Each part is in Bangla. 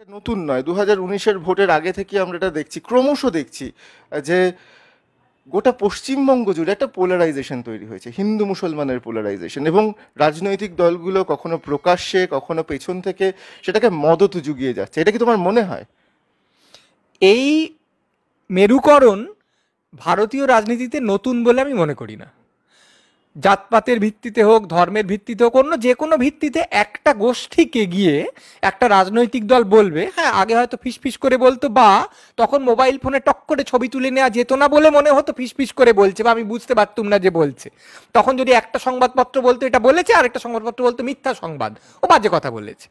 এটা নতুন নয়, 2019-এর ভোটের আগে থেকে আমরা এটা দেখছি, ক্রমশ দেখছি যে গোটা পশ্চিমবঙ্গ জুড়ে একটা পোলারাইজেশন তৈরি হয়েছে, হিন্দু মুসলমানের পোলারাইজেশন, এবং রাজনৈতিক দলগুলো কখনো প্রকাশ্যে কখনো পেছন থেকে সেটাকে মদত জুগিয়ে যাচ্ছে। এটা কি তোমার মনে হয়? এই মেরুকরণ ভারতীয় রাজনীতিতে নতুন বলে আমি মনে করি না। জাতপাতের ভিত্তিতে হোক, ধর্মের ভিত্তিতে হোক, অন্য যে কোনো ভিত্তিতে একটা গোষ্ঠীকে গিয়ে একটা রাজনৈতিক দল বলবে, হ্যাঁ আগে হয়তো ফিসফিস করে বলতো, বা তখন মোবাইল ফোনে টক করে ছবি তুলে নেওয়া যেত না বলে মনে হতো ফিসফিস করে বলছে, বা আমি বুঝতে পারতুম না যে বলছে। তখন যদি একটা সংবাদপত্র বলতো এটা বলেছে, আর একটা সংবাদপত্র বলতো মিথ্যা সংবাদ, ও বাজে কথা বলেছে।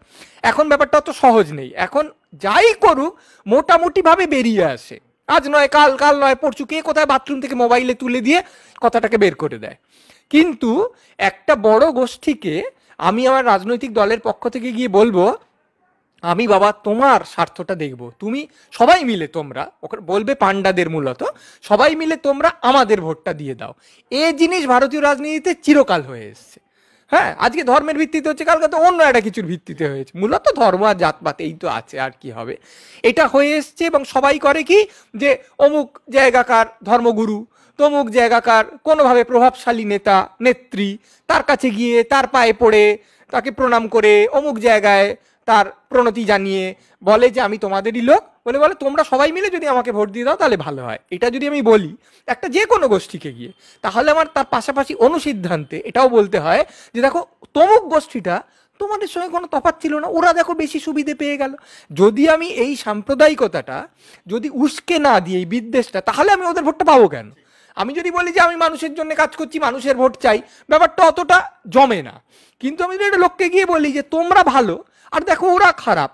এখন ব্যাপারটা অত সহজ নেই। এখন যাই করুক মোটামুটিভাবে বেরিয়ে আসে, আজ নয় কাল, কাল নয় পরশু, কে কোথায় বাথরুম থেকে মোবাইলে তুলে দিয়ে কথাটাকে বের করে দেয়। কিন্তু একটা বড় গোষ্ঠীকে আমি আমার রাজনৈতিক দলের পক্ষ থেকে গিয়ে বলবো, আমি বাবা তোমার স্বার্থটা দেখব, তুমি সবাই মিলে, তোমরা ওকে বলবে পান্ডাদের, মূলত সবাই মিলে তোমরা আমাদের ভোটটা দিয়ে দাও। এই জিনিস ভারতীয় রাজনীতিতে চিরকাল হয়ে এসছে। হ্যাঁ, আজকে ধর্মের ভিত্তিতে হচ্ছে, কালকে তো অন্য একটা কিছুর ভিত্তিতে হয়েছে, মূলত ধর্ম আর জাতপাত এই তো আছে, আর কি হবে। এটা হয়ে এসছে, এবং সবাই করে কি, যে অমুক জায়গাকার ধর্মগুরু, তমুক জায়গাকার কোনোভাবে প্রভাবশালী নেতা নেত্রী, তার কাছে গিয়ে তার পায়ে পড়ে তাকে প্রণাম করে অমুক জায়গায় তার প্রণতি জানিয়ে বলে যে আমি তোমাদেরই লোক, বলে বলে তোমরা সবাই মিলে যদি আমাকে ভোট দিয়ে দাও তাহলে ভালো হয়। এটা যদি আমি বলি একটা যে কোনো গোষ্ঠীকে গিয়ে, তাহলে আমার তার পাশাপাশি অনুসিদ্ধান্তে এটাও বলতে হয় যে দেখো, তমুক গোষ্ঠীটা তোমাদের সঙ্গে কোনো তফাৎ ছিল না, ওরা দেখো বেশি সুবিধে পেয়ে গেল। যদি আমি এই সাম্প্রদায়িকতাটা যদি উস্কে না দিই, এই বিদ্বেষটা, তাহলে আমি ওদের ভোটটা পাবো কেন? আমি যদি বলি যে আমি মানুষের জন্য কাজ করছি, মানুষের ভোট চাই, ব্যাপারটা অতটা জমে না। কিন্তু আমি যদি একটা লোককে গিয়ে বলি যে তোমরা ভালো আর দেখো ওরা খারাপ।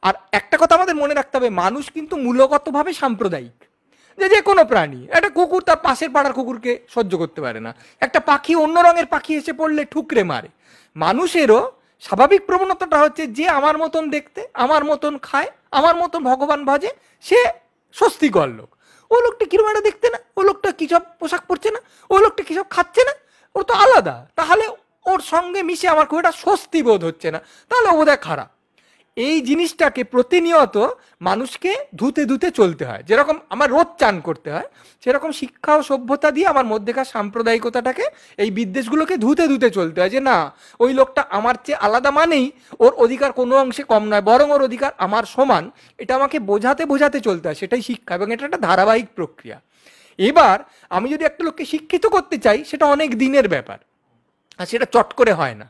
আর একটা কথা আমাদের মনে রাখতে হবে, মানুষ কিন্তু মূলগতভাবে সাম্প্রদায়িক। যে যে কোনো প্রাণী, একটা কুকুর তার পাশের পাড়ার কুকুরকে সহ্য করতে পারে না, একটা পাখি অন্য রঙের পাখি এসে পড়লে ঠুকরে মারে। মানুষেরও স্বাভাবিক প্রবণতাটা হচ্ছে যে আমার মতন দেখতে, আমার মতন খায়, আমার মতন ভগবান ভজে, সে স্বস্তিকর লোক। ও লোকটা কিরম একটা দেখতে না, ও লোকটা কি সব পোশাক পরছে না, ও লোকটা কি সব খাচ্ছে না, ও তো আলাদা, তাহলে ওর সঙ্গে মিশে আমার খুব একটা স্বস্তি বোধ হচ্ছে না, তাহলে ও বোধহয় খারাপ। এই জিনিসটাকে প্রতিনিয়ত মানুষকে ধুতে ধুতে চলতে হয়। যেরকম আমার রোজ চান করতে হয়, সেরকম শিক্ষা ও সভ্যতা দিয়ে আমার মধ্যেকার সাম্প্রদায়িকতাটাকে, এই বিদ্বেষগুলোকে ধুতে ধুতে চলতে হয়। যে না, ওই লোকটা আমার চেয়ে আলাদা মানেই ওর অধিকার কোনো অংশে কম নয়, বরং ওর অধিকার আমার সমান। এটা আমাকে বোঝাতে বোঝাতে চলতে হয়, সেটাই শিক্ষা, এবং এটা একটা ধারাবাহিক প্রক্রিয়া। এবার আমি যদি একটা লোককে শিক্ষিত করতে চাই, সেটা অনেক দিনের ব্যাপার, আর সেটা চট করে হয় না।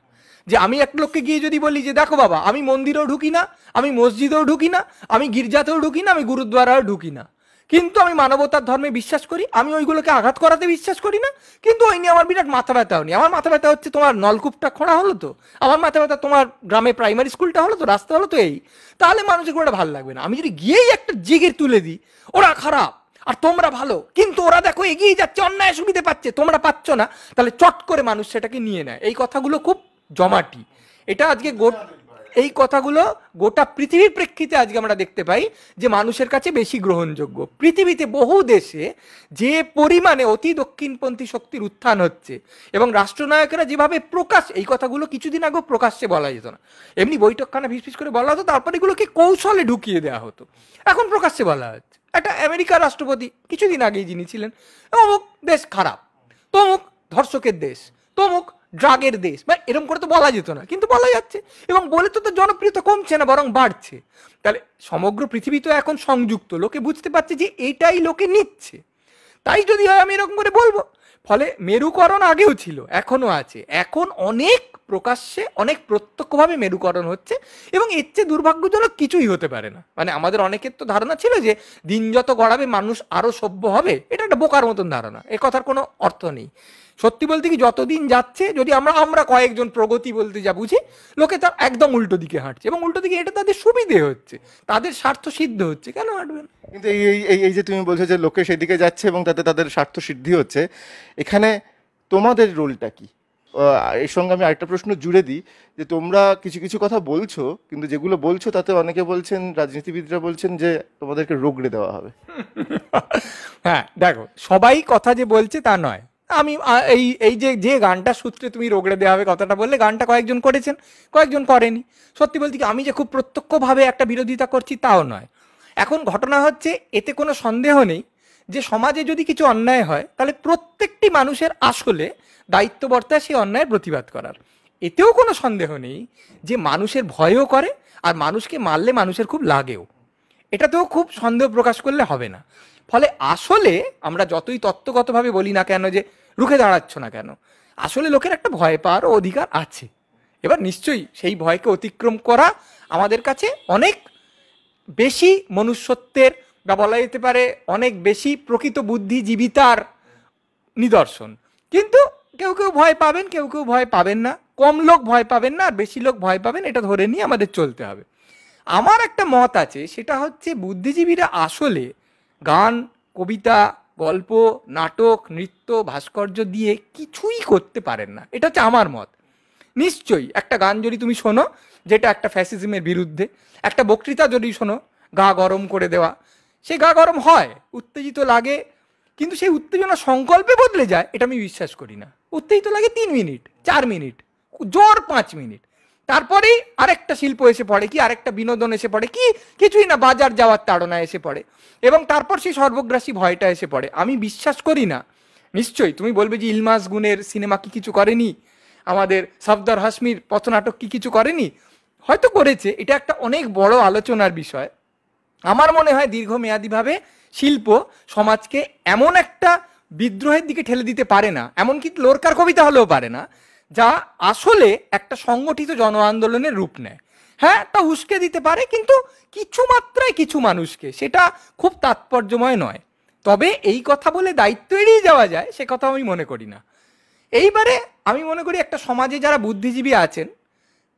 যে আমি একটা লোককে গিয়ে যদি বলি যে দেখো বাবা, আমি মন্দিরেও ঢুকি না, আমি মসজিদেও ঢুকি না, আমি গির্জাতেও ঢুকি না, আমি গুরুদ্বারাও ঢুকি না, কিন্তু আমি মানবতার ধর্মে বিশ্বাস করি, আমি ওইগুলোকে আঘাত করাতে বিশ্বাস করি না, কিন্তু ওই নিয়ে আমার বিরাট মাথা ব্যথাও নেই। আমার মাথা ব্যথা হচ্ছে তোমার নলকূপটা খোঁড়া হলো তো, আমার মাথা ব্যথা তোমার গ্রামে প্রাইমারি স্কুলটা হলো তো, রাস্তা হলো তো, এই। তাহলে মানুষের কোনো ভালো লাগবে না। আমি যদি গিয়েই একটা জিগের তুলে দিই, ওরা খারাপ আর তোমরা ভালো, কিন্তু ওরা দেখো এগিয়ে যাচ্ছে, অন্যায় সুবিধে পাচ্ছে, তোমরা পাচ্ছ না, তাহলে চট করে মানুষ সেটাকে নিয়ে নেয়। এই কথাগুলো খুব জমাটি। এটা আজকে এই কথাগুলো গোটা পৃথিবীর প্রেক্ষিতে আজকে আমরা দেখতে পাই যে মানুষের কাছে বেশি গ্রহণযোগ্য। পৃথিবীতে বহু দেশে যে পরিমাণে অতি দক্ষিণপন্থী শক্তির উত্থান হচ্ছে, এবং রাষ্ট্রনায়কেরা যেভাবে প্রকাশ, এই কথাগুলো কিছুদিন আগে প্রকাশ্যে বলা যেত না, এমনি বৈঠকখানা ফিস করে বলা হতো, তারপর এগুলোকে কৌশলে ঢুকিয়ে দেওয়া হতো, এখন প্রকাশ্যে বলা হচ্ছে। একটা আমেরিকার রাষ্ট্রপতি কিছুদিন আগেই যিনি ছিলেন, অমুক দেশ খারাপ, তমুক ধর্ষকের দেশ, তমুক ড্রাগের দেশ, বা এরকম করে তো বলা যেত না, কিন্তু বলা যাচ্ছে, এবং বলে তো তার জনপ্রিয়তা কমছে না, বরং বাড়ছে। তাহলে সমগ্র পৃথিবী তো এখন সংযুক্ত, লোকে বুঝতে পারছে যে এটাই লোকে নিচ্ছে, তাই যদি হয় আমি এরকম করে বলবো। ফলে মেরুকরণ আগেও ছিল, এখনো আছে, এখন অনেক প্রকাশ্যে অনেক প্রত্যক্ষভাবে মেরুকরণ হচ্ছে, এবং এর চেয়ে দুর্ভাগ্যজনক কিছুই হতে পারে না। মানে আমাদের অনেকের তো ধারণা ছিল যে দিন যত গড়াবে মানুষ আরো সভ্য হবে, এটা একটা বোকার মতন ধারণা, এ কথার কোনো অর্থ নেই। সত্যি বলতে কি, যতদিন যাচ্ছে, যদি আমরা আমরা কয়েকজন প্রগতি বলতে যা বুঝি, লোকে তার একদম উল্টো দিকে হাঁটছে, এবং উল্টো দিকে এটা তাদের সুবিধে হচ্ছে, তাদের স্বার্থ সিদ্ধ হচ্ছে, কেন হাঁটবে না? কিন্তু এই এই এই এই যে তুমি বলছো যে লোকে সেদিকে যাচ্ছে এবং তাতে তাদের স্বার্থ সিদ্ধি হচ্ছে, এখানে তোমাদের রোলটা কি? এর সঙ্গে আমি আরেকটা প্রশ্ন জুড়ে দিই, যে তোমরা কিছু কিছু কথা বলছো, কিন্তু যেগুলো বলছো তাতে অনেকে বলছেন, রাজনীতিবিদরা বলছেন যে তোমাদেরকে রোগড়ে দেওয়া হবে। হ্যাঁ দেখো, সবাই কথা যে বলছে তা নয়, আমি এই এই যে যে গানটা সূত্রে তুমি রগড়ে দেওয়া হবে কথাটা বললে, গানটা কয়েকজন করেছেন, কয়েকজন করেনি। সত্যি বলতে কি আমি যে খুব প্রত্যক্ষভাবে একটা বিরোধিতা করছি তাও নয়। এখন ঘটনা হচ্ছে, এতে কোনো সন্দেহ নেই যে সমাজে যদি কিছু অন্যায় হয় তাহলে প্রত্যেকটি মানুষের আসলে দায়িত্ব বর্তায় সেই অন্যায়ের প্রতিবাদ করার। এতেও কোনো সন্দেহ নেই যে মানুষের ভয়ও করে, আর মানুষকে মারলে মানুষের খুব লাগেও, এটাতেও খুব সন্দেহ প্রকাশ করলে হবে না। ফলে আসলে আমরা যতই তত্ত্বগতভাবে বলি না কেন যে রুখে দাঁড়াচ্ছ না কেন, আসলে লোকের একটা ভয় পাওয়ার অধিকার আছে। এবার নিশ্চয়ই সেই ভয়কে অতিক্রম করা আমাদের কাছে অনেক বেশি মনুষ্যত্বের, বা বলা যেতে পারে অনেক বেশি প্রকৃত বুদ্ধিজীবিতার নিদর্শন। কিন্তু কেউ কেউ ভয় পাবেন, কেউ কেউ ভয় পাবেন না, কম লোক ভয় পাবেন না আর বেশি লোক ভয় পাবেন, এটা ধরে নিয়ে আমাদের চলতে হবে। আমার একটা মত আছে, সেটা হচ্ছে বুদ্ধিজীবীরা আসলে গান, কবিতা, গল্প, নাটক, নৃত্য, ভাস্কর্য দিয়ে কিছুই করতে পারেন না, এটা হচ্ছে আমার মত। নিশ্চয়ই একটা গান যদি তুমি শোনো যেটা একটা ফ্যাসিজমের বিরুদ্ধে, একটা বক্তৃতা যদি শোনো গা গরম করে দেওয়া, সে গা গরম হয়, উত্তেজিত লাগে, কিন্তু সেই উত্তেজনা সংকল্পে বদলে যায় এটা আমি বিশ্বাস করি না। উত্তেজিত লাগে 3 মিনিট, 4 মিনিট, জোর 5 মিনিট, তারপরেই আরেকটা শিল্প এসে পড়ে, কি আরেকটা বিনোদন এসে পড়ে, কি কিছুই না, বাজার যাওয়ার তাড়না এসে পড়ে, এবং তারপর সেই সর্বগ্রাসী ভয়টা এসে পড়ে। আমি বিশ্বাস করি না। নিশ্চয়ই তুমি বলবে যে ইলমাস গুনের সিনেমা কি কিছু করেনি, আমাদের সফদর হাসমির পথনাটক কি কিছু করেনি, হয়তো করেছে, এটা একটা অনেক বড় আলোচনার বিষয়। আমার মনে হয় দীর্ঘমেয়াদীভাবে শিল্প সমাজকে এমন একটা বিদ্রোহের দিকে ঠেলে দিতে পারে না, এমনকি লোরকার কবিতা হলেও পারে না, যা আসলে একটা সংগঠিত জন আন্দোলনের রূপ নেয়। হ্যাঁ, তা উস্কে দিতে পারে, কিন্তু কিছু মাত্রায় কিছু মানুষকে, সেটা খুব তাৎপর্যময় নয়। তবে এই কথা বলে দায়িত্ব এড়িয়ে যাওয়া যায় সে কথা আমি মনে করি না। এইবারে আমি মনে করি একটা সমাজে যারা বুদ্ধিজীবী আছেন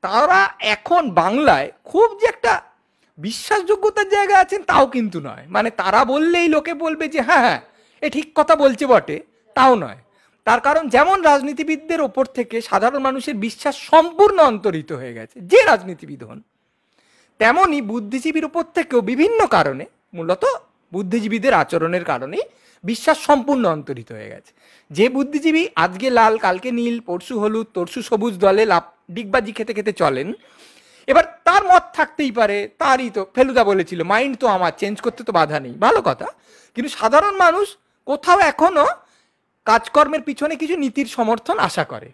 তারা এখন বাংলায় খুব যে একটা বিশ্বাসযোগ্যতার জায়গা আছেন তাও কিন্তু নয়। মানে তারা বললেই লোকে বলবে যে হ্যাঁ হ্যাঁ এ ঠিক কথা বলছে বটে, তাও নয়। তার কারণ যেমন রাজনীতিবিদদের ওপর থেকে সাধারণ মানুষের বিশ্বাস সম্পূর্ণ অন্তরিত হয়ে গেছে, যে রাজনীতিবিদ হন, তেমনি বুদ্ধিজীবীর উপর থেকেও বিভিন্ন কারণে, মূলত বুদ্ধিজীবীদের আচরণের কারণে বিশ্বাস সম্পূর্ণ অন্তরিত হয়ে গেছে। যে বুদ্ধিজীবী আজকে লাল, কালকে নীল, পরশু হলুদ, তরশু সবুজ দলে ডিগবাজি খেতে খেতে চলেন, এবার তার মত থাকতেই পারে, তারই তো ফেলুদা বলেছিল মাইন্ড তো আমার, চেঞ্জ করতে তো বাধা নেই, ভালো কথা। কিন্তু সাধারণ মানুষ কোথাও এখনো কাজকর্মের পিছনে কিছু নীতির সমর্থন আশা করে।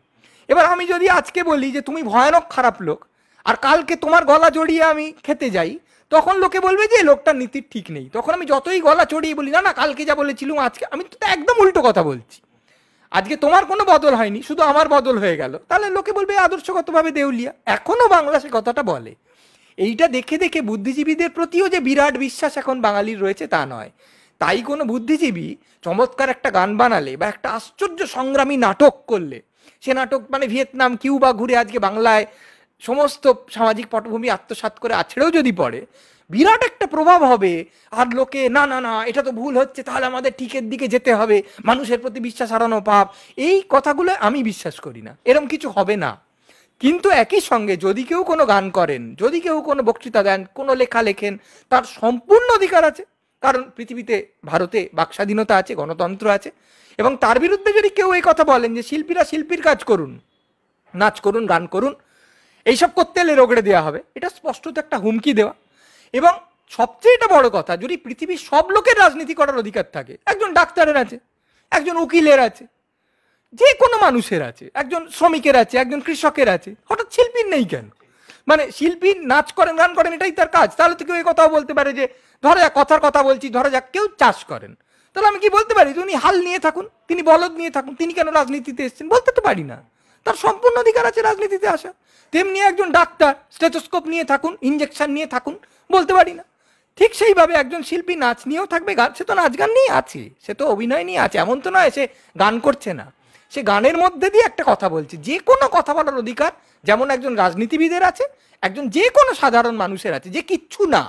এবার আমি যদি আজকে বলি যে তুমি ভয়ানক খারাপ লোক, আর কালকে তোমার গলা জড়িয়ে আমি খেতে যাই, তখন লোকে বলবে যে লোকটার নীতির ঠিক নেই। তখন আমি যতই গলা চড়িয়ে বলি না না কালকে যা বলেছিলাম আজকে, আমি তো একদম উল্টো কথা বলছি, আজকে তোমার কোনো বদল হয়নি, শুধু আমার বদল হয়ে গেল, তাহলে লোকে বলবে আদর্শগতভাবে দেউলিয়া। এখনো বাংলা সে কথাটা বলে। এইটা দেখে দেখে বুদ্ধিজীবীদের প্রতিও যে বিরাট বিশ্বাস এখন বাঙালির রয়েছে তা নয়। তাই কোনো বুদ্ধিজীবী চমৎকার একটা গান বানালে বা একটা আশ্চর্য সংগ্রামী নাটক করলে, সে নাটক মানে ভিয়েতনাম, কিউবা ঘুরে আজকে বাংলায় সমস্ত সামাজিক পটভূমি আত্মসাৎ করে আছড়েও যদি পড়ে, বিরাট একটা প্রভাব হবে। আর লোকে না না না এটা তো ভুল হচ্ছে, তাহলে আমাদের ঠিকের দিকে যেতে হবে, মানুষের প্রতি বিশ্বাস হারানো পাপ, এই কথাগুলো আমি বিশ্বাস করি না, এরম কিছু হবে না। কিন্তু একই সঙ্গে যদি কেউ কোনো গান করেন, যদি কেউ কোনো বক্তৃতা দেন, কোনো লেখা লেখেন, তার সম্পূর্ণ অধিকার আছে। কারণ পৃথিবীতে, ভারতে বাকস্বাধীনতা আছে, গণতন্ত্র আছে। এবং তার বিরুদ্ধে যদি কেউ এই কথা বলেন যে শিল্পীরা শিল্পীর কাজ করুন, নাচ করুন, গান করুন, এইসব করতে এলে রগড়ে দেওয়া হবে, এটা স্পষ্টত একটা হুমকি দেওয়া। এবং সবচেয়ে এটা বড় কথা, যদি পৃথিবীর সব লোকের রাজনীতি করার অধিকার থাকে, একজন ডাক্তারের আছে, একজন উকিলের আছে, যে কোনো মানুষের আছে, একজন শ্রমিকের আছে, একজন কৃষকের আছে, হঠাৎ শিল্পীর নেই কেন? মানে শিল্পী নাচ করেন, গান করেন, এটাই তার কাজ, তাহলে তো কেউ এই কথাও বলতে পারে যে, ধরা যাক কথার কথা বলছি, ধরা যাক কেউ চাষ করেন, তাহলে আমি কি বলতে পারি উনি হাল নিয়ে থাকুন, তিনি বলদ নিয়ে থাকুন, তিনি কেন রাজনীতিতে এসেছেন? বলতে তো পারি না। তার সম্পূর্ণ অধিকার আছে রাজনীতিতে আসা। তেমনি একজন ডাক্তার স্টেথোস্কোপ নিয়ে থাকুন, ইঞ্জেকশন নিয়ে থাকুন, বলতে পারি না। ঠিক সেইভাবে একজন শিল্পী নাচ নিয়েও থাকবে, গান, সে তো নাচ গান নিয়ে আছে, সে তো অভিনয় নিয়ে আছে, এমন তো নয় সে গান করছে না, সে গানের মধ্যে দিয়ে একটা কথা বলছে। যে কোনো কথা বলার অধিকার যেমন একজন রাজনীতিবিদের আছে, একজন যে কোনো সাধারণ মানুষের আছে, যে কিচ্ছু না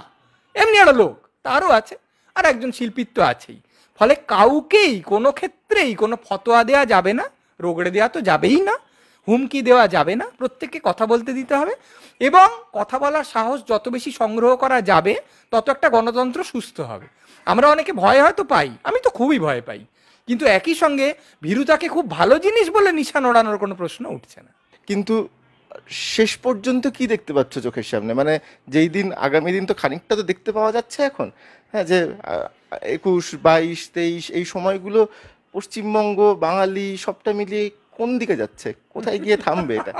এমনি একটা লোক তারও আছে, আর একজন শিল্পীর তো আছেই। ফলে কাউকেই কোনো ক্ষেত্রেই কোনো ফতোয়া দেওয়া যাবে না, রগড়ে দেওয়া তো যাবেই না, হুমকি দেওয়া যাবে না, প্রত্যেককে কথা বলতে দিতে হবে। এবং কথা বলার সাহস যত বেশি সংগ্রহ করা যাবে তত একটা গণতন্ত্র সুস্থ হবে। আমরা অনেকে ভয় হয়তো পাই, আমি তো খুবই ভয় পাই, কিন্তু একই সঙ্গে ভীরুতাকে খুব ভালো জিনিস বলে নিশান ওড়ানোর কোনো প্রশ্ন উঠছে না। কিন্তু শেষ পর্যন্ত কি দেখতে পাচ্ছ চোখের সামনে? মানে যেই দিন, আগামী দিন তো খানিকটা তো দেখতে পাওয়া যাচ্ছে এখন, হ্যাঁ, যে 21, 22, 23 এই সময়গুলো পশ্চিমবঙ্গ, বাঙালি সবটা মিলিয়ে কোন দিকে যাচ্ছে, কোথায় গিয়ে থামবে এটা?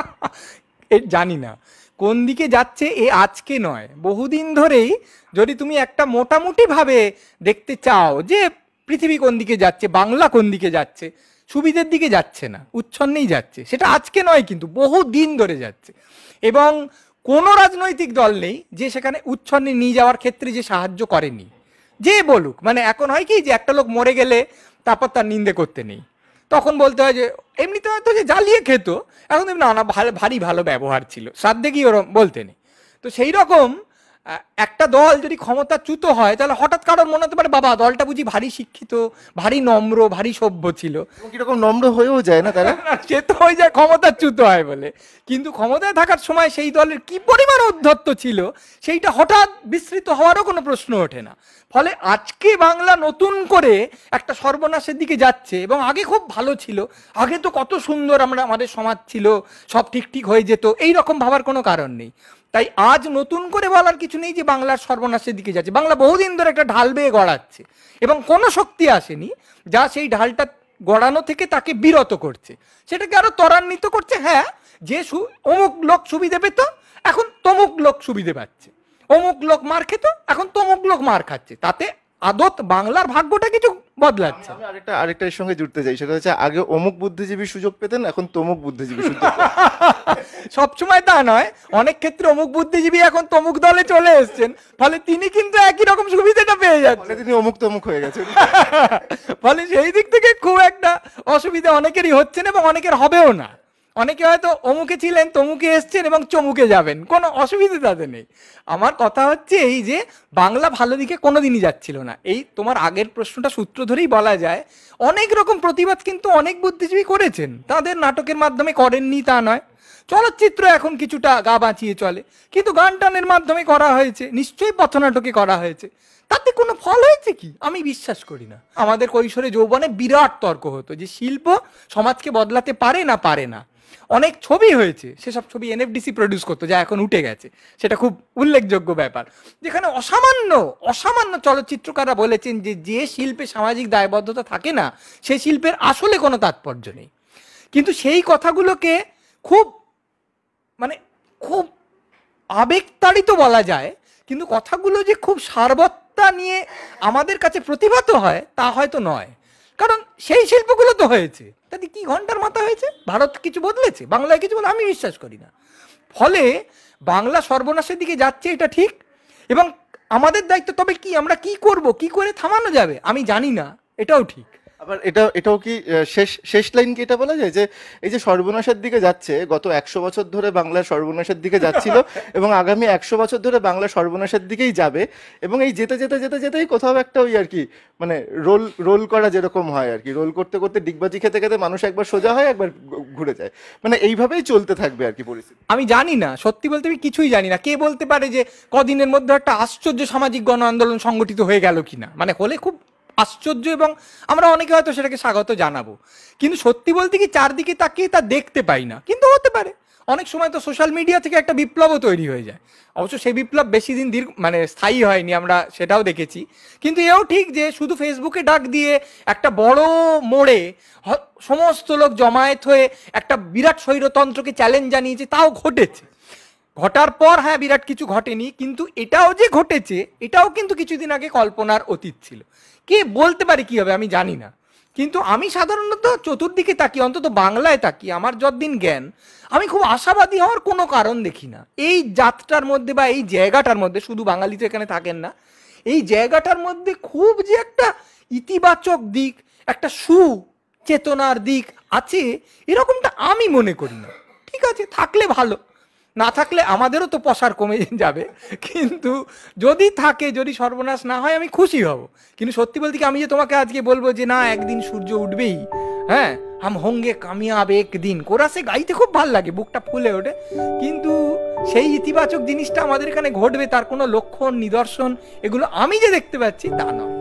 জানি না কোন দিকে যাচ্ছে, আজকে নয়, বহুদিন ধরেই যদি তুমি একটা মোটামুটি ভাবে দেখতে চাও যে পৃথিবী কোন দিকে যাচ্ছে, বাংলা কোন দিকে যাচ্ছে, সুবিধের দিকে যাচ্ছে না, উচ্ছন্নেই যাচ্ছে। সেটা আজকে নয়, কিন্তু বহু দিন ধরে যাচ্ছে। এবং কোনো রাজনৈতিক দল নেই যে সেখানে উচ্ছন্নে নিয়ে যাওয়ার ক্ষেত্রে যে সাহায্য করেনি। যে বলুক, মানে এখন হয় কি যে একটা লোক মরে গেলে তারপর তার নিন্দে করতে নেই, তখন বলতে হয় যে এমনিতে হয়তো যে জ্বালিয়ে খেত, এখন না না ভারী ভালো ব্যবহার ছিল, শ্রাদ্ধে কি ওরম বলতে নেই। তো সেই রকম একটা দল যদি ক্ষমতাচ্যুত হয়, তাহলে হঠাৎ কারোর মনে হতে পারে বাবা দলটা বুঝি ভারী শিক্ষিত, ভারী নম্র, ভারী সভ্য ছিল। কিরকম নম্র হয়েও যায় না তারা? সে তো হয়ে যায় ক্ষমতাচ্যুত হয় বলে, কিন্তু ক্ষমতায় থাকার সময় সেই দলের কি পরিমাণ ঔদ্ধত্য ছিল সেইটা হঠাৎ বিস্মৃত হওয়ারও কোনো প্রশ্ন ওঠে না। ফলে আজকে বাংলা নতুন করে একটা সর্বনাশের দিকে যাচ্ছে, এবং আগে খুব ভালো ছিল, আগে তো কত সুন্দর আমাদের সমাজ ছিল, সব ঠিক হয়ে যেত, এই রকম ভাবার কোনো কারণ নেই। তাই আজ নতুন করে বলার কিছু নেই যে বাংলার সর্বনাশের দিকে যাচ্ছে। বাংলা বহুদিন ধরে একটা ঢাল বেয়ে গড়াচ্ছে, এবং কোনো শক্তি আসেনি যা সেই ঢালটা গড়ানো থেকে তাকে বিরত করছে, সেটাকে আরো ত্বরান্বিত করছে। হ্যাঁ, যে অমুক লোক সুবিধে পেত, এখন তমুক লোক সুবিধে পাচ্ছে, অমুক লোক মার খেত, এখন তমুক লোক মার খাচ্ছে, তাতে আদত বাংলার ভাগ্যটা কিছু বদলাচ্ছে। আমি আরেকটা এর সঙ্গে জুড়তে চাই, সেটা হচ্ছে আগে অমুক বুদ্ধিজীবী সুযোগ পেতেন, এখন তমুক বুদ্ধিজীবী সুযোগ সবসময় তা নয়, অনেক ক্ষেত্রে অমুক বুদ্ধিজীবী এখন তমুক দলে চলে এসছেন, ফলে তিনি কিন্তু একই রকম সুবিধাটা পেয়ে যাচ্ছেন, তিনি অমুক তমুক হয়ে গেছেন। ফলে সেই দিক থেকে খুব একটা অসুবিধা অনেকেরই হচ্ছে না, এবং অনেকের হবেও না। অনেকে হয়তো অমুকে ছিলেন, তমুকে এসছেন এবং চমুকে যাবেন, কোনো অসুবিধা তাদের নেই। আমার কথা হচ্ছে এই যে বাংলা ভালো দিকে কোনোদিনই যাচ্ছিল না। এই তোমার আগের প্রশ্নটা সূত্র ধরেই বলা যায়, অনেক রকম প্রতিবাদ কিন্তু অনেক বুদ্ধিজীবী করেছেন, তাদের নাটকের মাধ্যমে করেননি তা নয়, চলচ্চিত্র এখন কিছুটা গা বাঁচিয়ে চলে, কিন্তু গান টানের মাধ্যমে করা হয়েছে, নিশ্চয়ই পথনাটকে করা হয়েছে, তাতে কোনো ফল হয়েছে কি আমি বিশ্বাস করি না। আমাদের কৈশোরে যৌবনে বিরাট তর্ক হতো যে শিল্প সমাজকে বদলাতে পারে না পারে না। অনেক ছবি হয়েছে, সেসব ছবি এনএফডিসি প্রডিউস করতো, যা এখন উঠে গেছে, সেটা খুব উল্লেখযোগ্য ব্যাপার, যেখানে অসামান্য অসামান্য চলচ্চিত্রকাররা বলেছেন যে যে শিল্পে সামাজিক দায়বদ্ধতা থাকে না সেই শিল্পের আসলে কোনো তাৎপর্য নেই। কিন্তু সেই কথাগুলোকে খুব মানে খুব আবেগতাড়িত বলা যায়, কিন্তু কথাগুলো যে খুব সারবত্তা নিয়ে আমাদের কাছে প্রতিভাত হয় তা হয়তো নয়, কারণ সেই শিল্পগুলো তো হয়েছে, তাতে কি ঘন্টার মাথা হয়েছে, ভারত কিছু বদলেছে, বাংলায় কিছু বলে আমি বিশ্বাস করি না। ফলে বাংলা সর্বনাশের দিকে যাচ্ছে, এটা ঠিক, এবং আমাদের দায়িত্ব। তবে কি আমরা কি করব, কি করে থামানো যাবে আমি জানি না, এটাও ঠিক। আবার এটাও কি শেষ লাইন কি এটা বলা যায় যে এই যে সর্বনাশের দিকে যাচ্ছে, গত 100 বছর ধরে বাংলা সর্বনাশের দিকে যাচ্ছিল এবং আগামী 100 বছর ধরে বাংলা সর্বনাশের দিকেই যাবে, এবং এই যেতে যেতে যেতে যেতেই কোথাও একটা ওই আর কি মানে রোল করা যেরকম হয় আর কি, রোল করতে করতে ডিগবাজি খেতে খেতে মানুষ একবার সোজা হয়, একবার ঘুরে যায়, মানে এইভাবেই চলতে থাকবে আর কি পরিস্থিতি। আমি জানি না, সত্যি বলতে আমি কিছুই জানি না। কে বলতে পারে যে কদিনের মধ্যে একটা আশ্চর্য সামাজিক গণ আন্দোলন সংগঠিত হয়ে গেল কিনা, মানে হলে খুব আশ্চর্য, এবং আমরা অনেকে হয়তো সেটাকে স্বাগত জানাবো, কিন্তু সত্যি বলতে কি চারদিকে তাকিয়ে তা দেখতে পাই না। কিন্তু হতে পারে, অনেক সময় তো সোশ্যাল মিডিয়া থেকে একটা বিপ্লবও তৈরি হয়ে যায়, অবশ্য সেই বিপ্লব বেশি দিন মানে স্থায়ী হয়নি, আমরা সেটাও দেখেছি। কিন্তু এও ঠিক যে শুধু ফেসবুকে ডাক দিয়ে একটা বড় মোড়ে সমস্ত লোক জমায়েত হয়ে একটা বিরাট স্বৈরতন্ত্রকে চ্যালেঞ্জ জানিয়েছে, তাও ঘটেছে। ঘটার পর হ্যাঁ বিরাট কিছু ঘটেনি, কিন্তু এটাও যে ঘটেছে এটাও কিন্তু কিছুদিন আগে কল্পনার অতীত ছিল। কে বলতে পারে কি হবে আমি জানি না, কিন্তু আমি সাধারণত চতুর্দিকে তাকি, অন্তত বাংলায় তাকি, আমার যতদিন জ্ঞান, আমি খুব আশাবাদী হওয়ার কোনো কারণ দেখি না। এই যাত্রার মধ্যে বা এই জায়গাটার মধ্যে, শুধু বাঙালি তো এখানে থাকেন না, এই জায়গাটার মধ্যে খুব যে একটা ইতিবাচক দিক, একটা সুচেতনার দিক আছে, এরকমটা আমি মনে করি না। ঠিক আছে, থাকলে ভালো, না থাকলে আমাদেরও তো পসার কমে যাবে, কিন্তু যদি থাকে, যদি সর্বনাশ না হয় আমি খুশি হব। কিন্তু সত্যি বলতে কি আমি যে তোমাকে আজকে বলবো যে না একদিন সূর্য উঠবেই, হ্যাঁ হাম হোঙ্গে কামিয়াব একদিন, কোরাসে গাইতে খুব ভাল লাগে, বুকটা ফুলে ওঠে, কিন্তু সেই ইতিবাচক জিনিসটা আমাদের এখানে ঘটবে তার কোনো লক্ষণ নিদর্শন এগুলো আমি যে দেখতে পাচ্ছি তা নয়।